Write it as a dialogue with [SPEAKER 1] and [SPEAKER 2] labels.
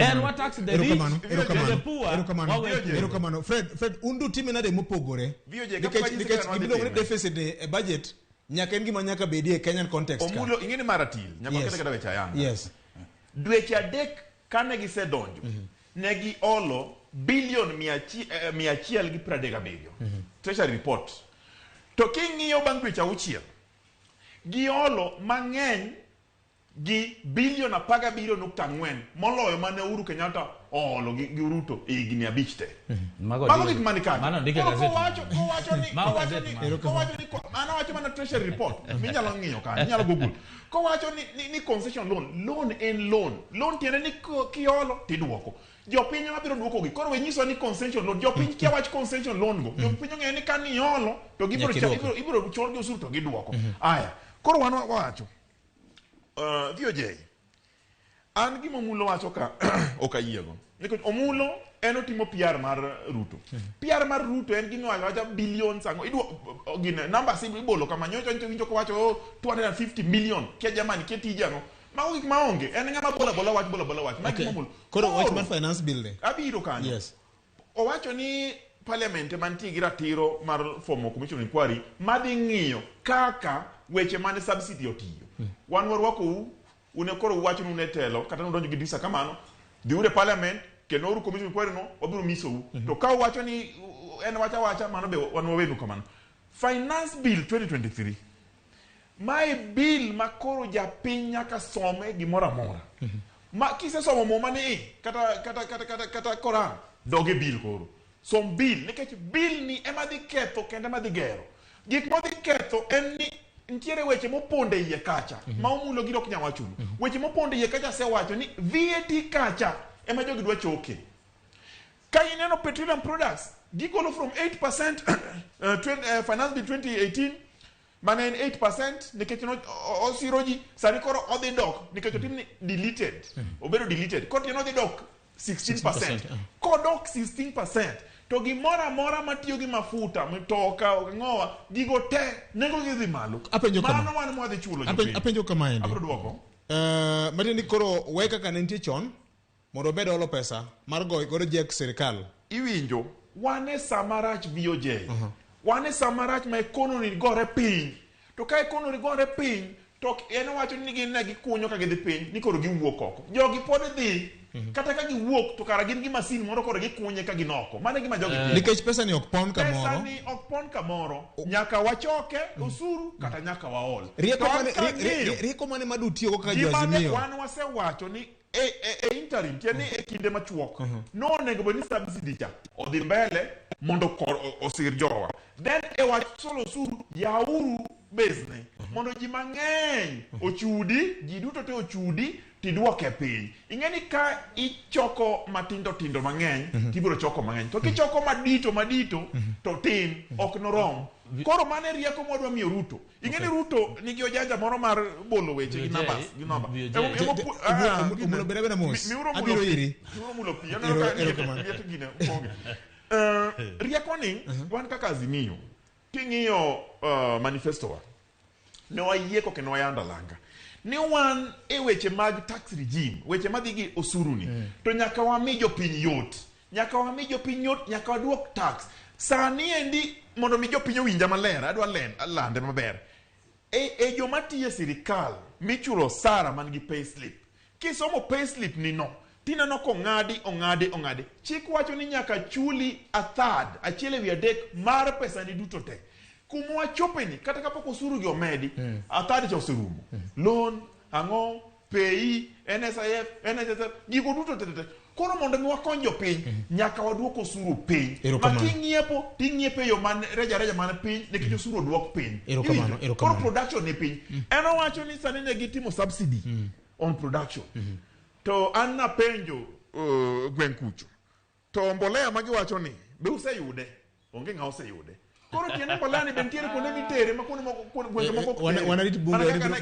[SPEAKER 1] And what tax the rich, the
[SPEAKER 2] poor. Fred, undu timi na de mupogore. Nikech deficit e budget nyaka engi manyaka bedie Kenyan context.
[SPEAKER 3] Omulo ingeni maratil, nyaka kete kada wecha yanga.
[SPEAKER 2] Yes.
[SPEAKER 3] Dweche adek kane gisedonjo. Negi olo billion 137. Treasury report. To king'iyo bang' dweche auchiel. Giolo mang'eny gi billion 17.4 moloyo mane Uhuru Kenyatta olo gi Ruto e higni 5 te. Mago gik mani kae. Kowacho ni ana wacho mana treasury report. Minyalo ng'iyo ka, minyalo google. Kowacho ni concession loan en loan tiene ni kiolo tiduoko. Jopiny mabiro duoko gi. Koro we nyiso ni concession loan, jopiny kia wach concession loan go. Jopiny ng'eyo ni kan iolo to ibiro chor gi osuru to giduoko. Aya. Koro wan wacho DOJ an gimo mulo wacho ka okayiego nikech omulo en otimo PR mar Ruto. PR mar Ruto en gino wacho billions ango gine numbers ibolo kama nyocho winjo ko wacho 250 million ke jamani ke tijano mago gik maonge en ngama bola wach
[SPEAKER 2] koro wach mar finance bill de
[SPEAKER 3] abiro kanyo. Yes. O wacho ni parliament mantie gi ratiro mar formal commission inquiry madhi ng'iyo kaka weche mane subsidy otiyo. Wan warwako une koro wacho nu netelo kata no donjo gi disa kamano diure parliament ke noru commission inquiry no obiro miso to ka wacho ni en wacha mano be wan wenu kamano. Finance bill 2023 my bill makoro japiny nyaka some gimoro amora. Ma kise somo mo mane kata Koran doge bill koro. Som bill nikech bill ni ema dhi ketho kendo ema dhi gero. Gik modhi ketho en ni ntiere weche moponde iye kacha ma omulo giro ok nyawa chuno. Weche moponde iye kacha se wacho ni VAT kacha ema jogi dwa choke. Ka ineno petroleum products gigolo from 8% finance bill 2018 mane en 8% nikech no osiroji sani koro odhi dok nikech otimni deleted obedo deleted koro tieno odhi dok 16%. Kodok 16%. To gimora mora matiyo gi mafuta mitoka ng'owa gigo te nengo gi dhi malo. Mano wan mwadhi chulo jopiny.
[SPEAKER 2] Apenjo kama endi.
[SPEAKER 3] Abro duoko.
[SPEAKER 2] Matini koro weka ka nentie chon mondo bedo olo pesa mar goyo jek sirkal.
[SPEAKER 3] Iwinjo wane samarach VOJ. Wane samarach ma economy gore piny. To ka economy gore piny to en wacho ni gin gikunyo ka gidhi piny ni koro giwuok oko. Jogi pod dhi kata ka giwuok to kara gin gi masin moro koro gikunye ka ginoko. Mane gima jogi
[SPEAKER 2] nikech pesa ni ok pon kamoro.
[SPEAKER 3] Pesa ni ok pon kamoro. Nyaka wachoke osuru kata nyaka waol.
[SPEAKER 2] Rieko mane madutiyo go ka jazimio.
[SPEAKER 3] Wan wasewacho ni interim tiene e kinde machuok. No nego boni subsidy cha odhi mbele mondo osir jowa. Then e wach solo osuru yauru business mondo ji mang'eny ochudi, ji duto te ochudi tiduoke piny. Ing'eni ka ichoko matindo mang'eny tibiro choko mang'eny. To kichoko madito to tin ok norom. Koro mane rieko modwa miyo Ruto. Ing'eni Ruto nigi ojanja moro mar bolo weche gi numbers gi number.
[SPEAKER 2] Umulo bere mos. Abiro iri.
[SPEAKER 3] Mulo pi. Rieko ni wan kaka Azimio king'iyo manifesto wa ne wayieko kendo wayanda langa ni wan e weche mag tax regime weche madhi gi osuru ni to nyaka wami jopiny yot nyaka waduok tax sani endi mondo mi jopiny owinja maler adwa lande maber e joma tiyo sirikal michulo sara man gi payslip kisomo payslip ni no tineno ko ong'adi chik wacho ni nyaka chuli a third achiel ewi adek mar pesa ni duto te kuma wachopeni kata kapok osuru gi omedi a third cha oserumo loan ang'o pay NSIF NSSF gigo duto te koro mondo mi wakony jopiny nyaka waduok osuru piny ma ting'iepo yo man reja man piny nikech osuru oduok piny koro production ni piny en owacho ni sani ne gitimo subsidy on production to an napenjo gweng' kucho to mbolea magiwacho ni be useyude onge ng'a oseyude koro tiene mbolea ni bentiere kuonde mitere ma kuonde moko gwenge moko
[SPEAKER 2] wanarit bunge